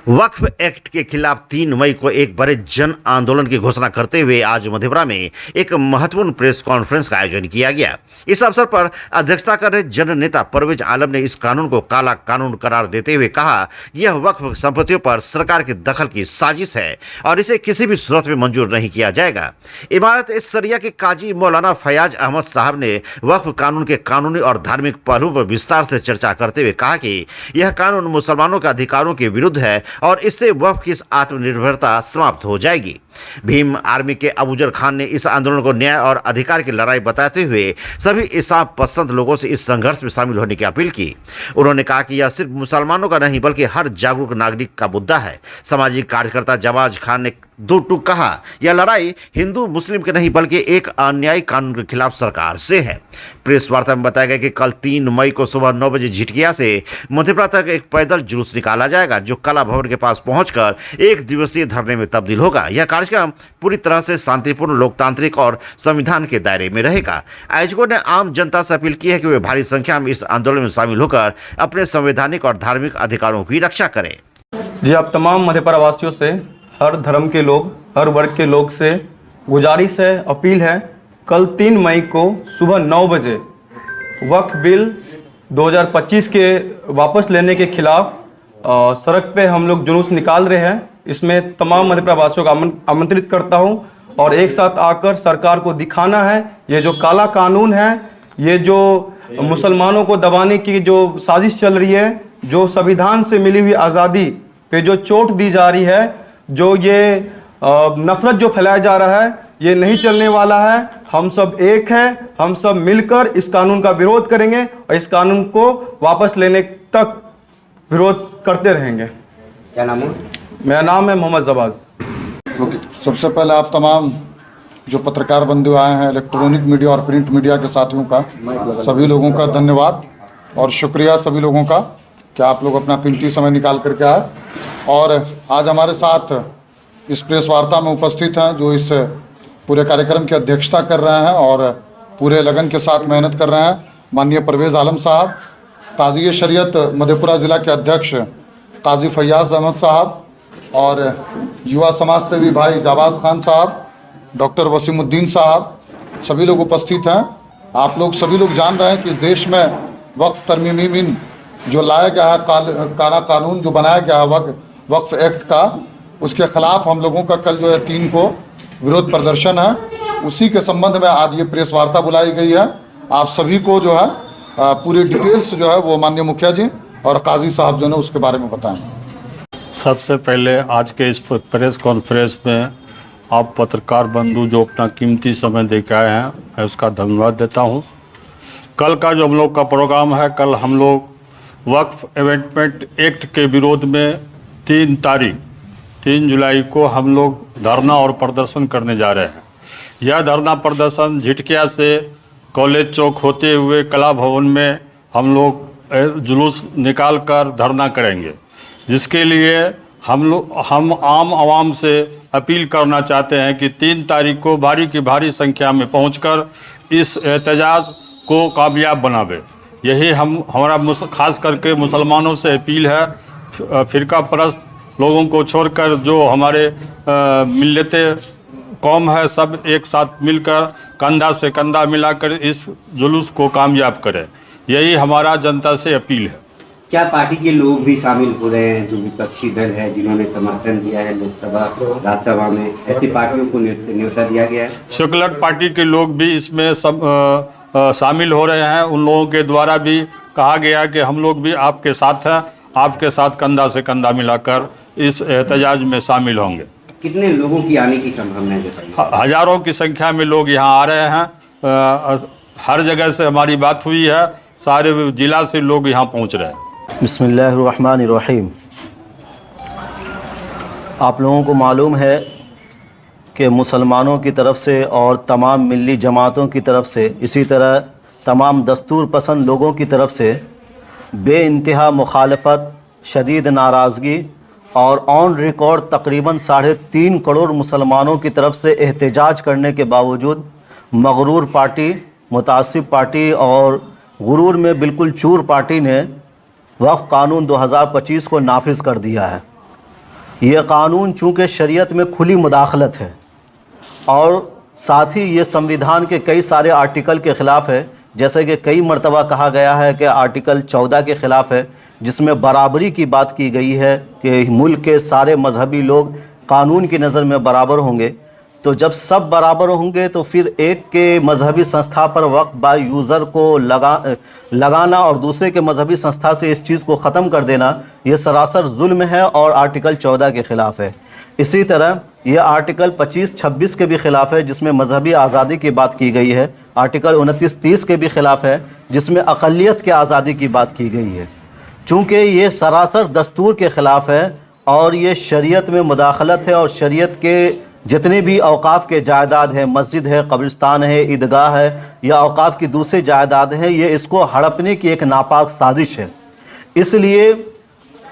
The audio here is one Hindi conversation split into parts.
वक्फ एक्ट के खिलाफ 3 मई को एक बड़े जन आंदोलन की घोषणा करते हुए आज मधेपुरा में एक महत्वपूर्ण प्रेस कॉन्फ्रेंस का आयोजन किया गया। इस अवसर पर अध्यक्षता कर रहे जन नेता परवेज आलम ने इस कानून को काला कानून करार देते हुए कहा, यह वक्फ संपत्तियों पर सरकार के दखल की साजिश है और इसे किसी भी सूरत में मंजूर नहीं किया जाएगा। इमारत सरिया के काजी मौलाना फयाज अहमद साहब ने वक्फ कानून के कानूनी और धार्मिक पहलुओं पर विस्तार से चर्चा करते हुए कहा कि यह कानून मुसलमानों के अधिकारों के विरुद्ध है और इससे वक्फ की आत्मनिर्भरता समाप्त हो जाएगी। भीम आर्मी के अबूजर खान ने इस आंदोलन को न्याय और अधिकार की लड़ाई बताते हुए सभी इंसाफ पसंद लोगों से इस संघर्ष में शामिल होने की अपील की। उन्होंने कहा कि यह सिर्फ मुसलमानों का नहीं बल्कि हर जागरूक नागरिक का मुद्दा है। सामाजिक कार्यकर्ता जवाज खान ने दो टूक कहा, यह लड़ाई हिंदू मुस्लिम के नहीं बल्कि एक अन्यायी कानून के खिलाफ सरकार से है। प्रेस वार्ता में बताया गया कि कल 3 मई को सुबह 9 बजे झिटकिया से मधेपुरा तक एक पैदल जुलूस निकाला जाएगा जो कला भवन के पास पहुंचकर 1 दिवसीय धरने में तब्दील होगा। यह कार्यक्रम पूरी तरह से शांतिपूर्ण, लोकतांत्रिक और संविधान के दायरे में रहेगा। आयोजकों ने आम जनता से अपील की है कि वे भारी संख्या में इस आंदोलन में शामिल होकर अपने संवैधानिक और धार्मिक अधिकारों की रक्षा करें। जी, आप तमाम मधेपुरा वासियों से, हर धर्म के लोग, हर वर्ग के लोग से गुजारिश है, अपील है, कल 3 मई को सुबह 9 बजे वक्फ बिल 2025 के वापस लेने के खिलाफ सड़क पे हम लोग जुलूस निकाल रहे हैं। इसमें तमाम मधेपुरा वासियों को आमंत्रित करता हूं और एक साथ आकर सरकार को दिखाना है ये जो काला कानून है, ये जो मुसलमानों को दबाने की जो साजिश चल रही है, जो संविधान से मिली हुई आज़ादी पे जो चोट दी जा रही है, जो ये नफरत जो फैलाया जा रहा है, ये नहीं चलने वाला है। हम सब एक हैं, हम सब मिलकर इस कानून का विरोध करेंगे और इस कानून को वापस लेने तक विरोध करते रहेंगे। क्या नाम है? मेरा नाम है मोहम्मद जवाज। सबसे पहले आप तमाम जो पत्रकार बंधु आए हैं, इलेक्ट्रॉनिक मीडिया और प्रिंट मीडिया के साथियों का, सभी लोगों का धन्यवाद और शुक्रिया सभी लोगों का कि आप लोग अपना कीमती समय निकाल करके आए और आज हमारे साथ इस प्रेस वार्ता में उपस्थित हैं जो इस पूरे कार्यक्रम की अध्यक्षता कर रहे हैं और पूरे लगन के साथ मेहनत कर रहे हैं। माननीय परवेज आलम साहब, काजी शरीयत मधेपुरा ज़िला के अध्यक्ष काजी फयाज अहमद साहब और युवा समाज सेवी भाई जावाज खान साहब, डॉक्टर वसीमुद्दीन साहब, सभी लोग उपस्थित हैं। आप लोग सभी लोग जान रहे हैं कि इस देश में वक्फ तरमीमी बिल जो लाया गया है, काला कानून जो बनाया गया है वक्फ एक्ट का, उसके खिलाफ हम लोगों का कल जो है 3 को विरोध प्रदर्शन है। उसी के संबंध में आज ये प्रेस वार्ता बुलाई गई है। आप सभी को जो है पूरी डिटेल्स जो है वो माननीय मुखिया जी और काजी साहब जो है उसके बारे में बताएं। सबसे पहले आज के इस प्रेस कॉन्फ्रेंस में आप पत्रकार बंधु जो अपना कीमती समय दे के आए हैं, मैं उसका धन्यवाद देता हूं। कल का जो हम लोग का प्रोग्राम है, कल हम लोग वक्फ अमेंडमेंट एक्ट के विरोध में 3 जुलाई को हम लोग धरना और प्रदर्शन करने जा रहे हैं। यह धरना प्रदर्शन झिटकिया से कॉलेज चौक होते हुए कला भवन में हम लोग जुलूस निकाल कर धरना करेंगे, जिसके लिए हम आम आवाम से अपील करना चाहते हैं कि 3 तारीख को भारी की भारी संख्या में पहुंचकर इस एहतजाज को कामयाब बनावे। यही हमारा खास करके मुसलमानों से अपील है। फ़िरका परस्त लोगों को छोड़कर जो हमारे मिल्लते कौम है, सब एक साथ मिलकर कंधा से कंधा मिलाकर इस जुलूस को कामयाब करें। यही हमारा जनता से अपील है। क्या पार्टी के लोग भी शामिल हो रहे हैं जो विपक्षी दल है, जिन्होंने समर्थन दिया है लोकसभा राज्यसभा में, ऐसी पार्टियों को न्योता दिया गया है? सेक्युलर पार्टी के लोग भी इसमें शामिल हो रहे हैं। उन लोगों के द्वारा भी कहा गया कि हम लोग भी आपके साथ हैं, आपके साथ कंधा से कंधा मिलाकर इस एहतजाज में शामिल होंगे। कितने लोगों की आने की संभावना है? हजारों की संख्या में लोग यहाँ आ रहे हैं। हर जगह से हमारी बात हुई है, सारे जिला से लोग यहाँ पहुँच रहे हैं। बिस्मिल्लाहिर्रहमानिर्रहीम। आप लोगों को मालूम है कि मुसलमानों की तरफ से और तमाम मिली जमातों की तरफ से, इसी तरह तमाम दस्तूर पसंद लोगों की तरफ से बेइंतहा मुखालफत, शदीद नाराज़गी और ऑन रिकॉर्ड तकरीबन 3.5 करोड़ मुसलमानों की तरफ से एहतजाज करने के बावजूद मगरूर पार्टी, मुतासिब पार्टी और गुरूर में बिल्कुल चूर पार्टी ने वक्फ कानून 2025 को नाफिज कर दिया है। ये कानून चूँकि शरीयत में खुली मुदाखलत है और साथ ही ये संविधान के कई सारे आर्टिकल के ख़िलाफ़ है, जैसे कि कई मरतबा कहा गया है कि आर्टिकल 14 के ख़िलाफ़ है, जिसमें बराबरी की बात की गई है कि मुल्क के सारे मजहबी लोग कानून की नज़र में बराबर होंगे। तो जब सब बराबर होंगे तो फिर एक के मजहबी संस्था पर वक्फ बाय यूज़र को लगाना और दूसरे के मजहबी संस्था से इस चीज़ को ख़त्म कर देना, ये सरासर जुल्म है और आर्टिकल 14 के ख़िलाफ़ है। इसी तरह ये आर्टिकल 25-26 के भी ख़िलाफ़ है, जिसमें मजहबी आज़ादी की बात की गई है। आर्टिकल 29-30 के भी ख़िलाफ़ है, जिसमें अक़लियत के आज़ादी की बात की गई है। चूँकि ये सरासर दस्तूर के ख़िलाफ़ है और ये शरीयत में मुदाखलत है और शरीयत के जितने भी औक़ाफ़ के जायदाद है, मस्जिद है, कब्रिस्तान है, ईदगाह है या औक़ाफ़ की दूसरी जायदाद है, ये इसको हड़पने की एक नापाक साजिश है। इसलिए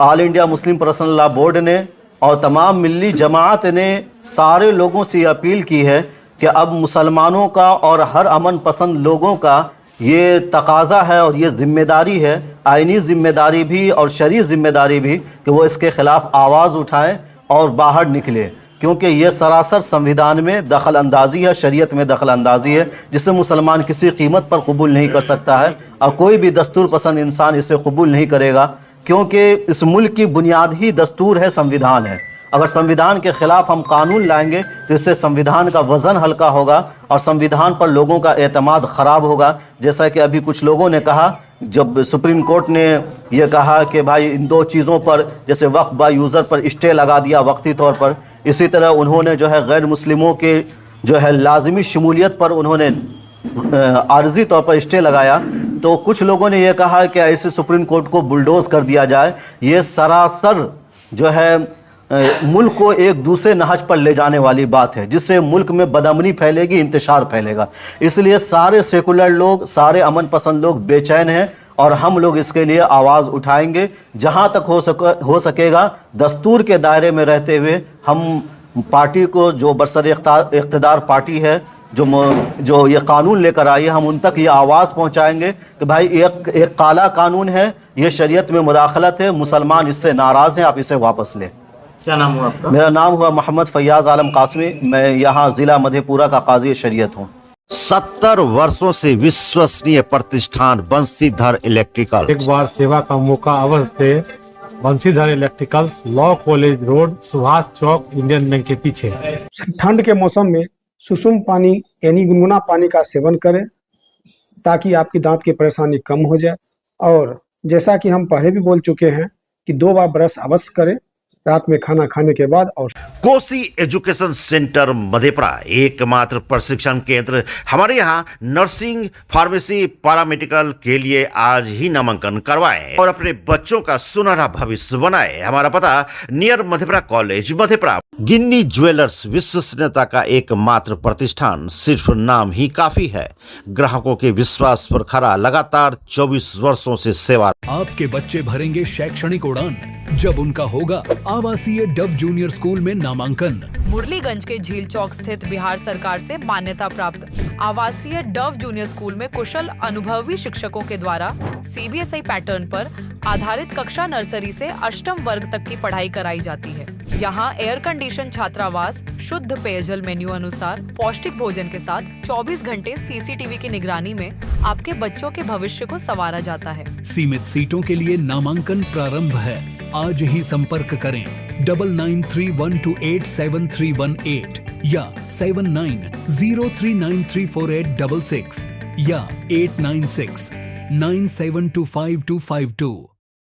all India Muslim personal law board ने और तमाम मिल्ली जमात ने सारे लोगों से अपील की है कि अब मुसलमानों का और हर अमन पसंद लोगों का ये तकाज़ा है और ये ज़िम्मेदारी है, आइनी ज़िम्मेदारी भी और शरई ज़िम्मेदारी भी, कि वो इसके ख़िलाफ़ आवाज़ उठाएं और बाहर निकले, क्योंकि ये सरासर संविधान में दखल अंदाज़ी है, शरीयत में दखल अंदाज़ी है, जिसे मुसलमान किसी कीमत पर कबूल नहीं कर सकता है और कोई भी दस्तूर पसंद इंसान इसे कबूल नहीं करेगा, क्योंकि इस मुल्क की बुनियाद ही दस्तूर है, संविधान है। अगर संविधान के ख़िलाफ़ हम कानून लाएंगे तो इससे संविधान का वज़न हल्का होगा और संविधान पर लोगों का एतमाद ख़राब होगा। जैसा कि अभी कुछ लोगों ने कहा, जब सुप्रीम कोर्ट ने यह कहा कि भाई इन दो चीज़ों पर, जैसे वक्फ बाय यूज़र पर स्टे लगा दिया वक्ती तौर पर, इसी तरह उन्होंने जो है गैर मुस्लिमों के जो है लाजमी शमूलियत पर उन्होंने आर्जी तौर पर स्टे लगाया, तो कुछ लोगों ने यह कहा कि ऐसे सुप्रीम कोर्ट को बुलडोज़ कर दिया जाए। ये सरासर जो है मुल्क को एक दूसरे नहज पर ले जाने वाली बात है, जिससे मुल्क में बदअमनी फैलेगी, इंतशार फैलेगा। इसलिए सारे सेकुलर लोग, सारे अमन पसंद लोग बेचैन हैं और हम लोग इसके लिए आवाज़ उठाएंगे। जहां तक हो सकेगा दस्तूर के दायरे में रहते हुए हम पार्टी को, जो बरसर इख्तिदार पार्टी है, जो ये कानून लेकर आई है, हम उन तक ये आवाज़ पहुंचाएंगे कि भाई एक काला कानून है, ये शरीयत में मुदाखलत है, मुसलमान इससे नाराज़ हैं, आप इसे वापस लें। क्या नाम हुआ आपका? मेरा नाम हुआ मोहम्मद फैयाज़ आलम कासमी, मैं यहाँ ज़िला मधेपुरा का काजी शरीयत हूँ। 70 वर्षों से विश्वसनीय प्रतिष्ठान बंसीधर इलेक्ट्रिकल। एक बार सेवा का मौका अवश्य थे। Bansidhar electricals, law college road, Subhash Chowk, Indian bank के पीछे। ठंड के मौसम में सुसुम पानी यानी गुनगुना पानी का सेवन करें ताकि आपकी दांत की परेशानी कम हो जाए। और जैसा कि हम पहले भी बोल चुके हैं कि 2 बार ब्रश अवश्य करें रात में खाना खाने के बाद। और कोसी एजुकेशन सेंटर मधेपुरा एकमात्र प्रशिक्षण केंद्र। हमारे यहाँ नर्सिंग, फार्मेसी, पैरामेडिकल के लिए आज ही नामांकन करवाएं और अपने बच्चों का सुनहरा भविष्य बनाएं। हमारा पता नियर मधेपुरा कॉलेज मधेपुरा। गिन्नी ज्वेलर्स विश्वसनीयता का एकमात्र प्रतिष्ठान, सिर्फ नाम ही काफी है। ग्राहकों के विश्वास पर खरा लगातार 24 वर्षों से सेवा। आपके बच्चे भरेंगे शैक्षणिक उड़ान जब उनका होगा आवासीय डव जूनियर स्कूल में नामांकन। मुरलीगंज के झील चौक स्थित बिहार सरकार से मान्यता प्राप्त आवासीय डव जूनियर स्कूल में कुशल अनुभवी शिक्षकों के द्वारा CBSI पैटर्न पर आधारित कक्षा नर्सरी से 8वीं वर्ग तक की पढ़ाई कराई जाती है। यहाँ एयर कंडीशन छात्रावास, शुद्ध पेयजल मेन्यू अनुसार पौष्टिक भोजन के साथ 24 घंटे CCTV की निगरानी में आपके बच्चों के भविष्य को संवारा जाता है। सीमित सीटों के लिए नामांकन प्रारंभ है। आज ही संपर्क करें 9931287318 या 7903934866 या 8969725252।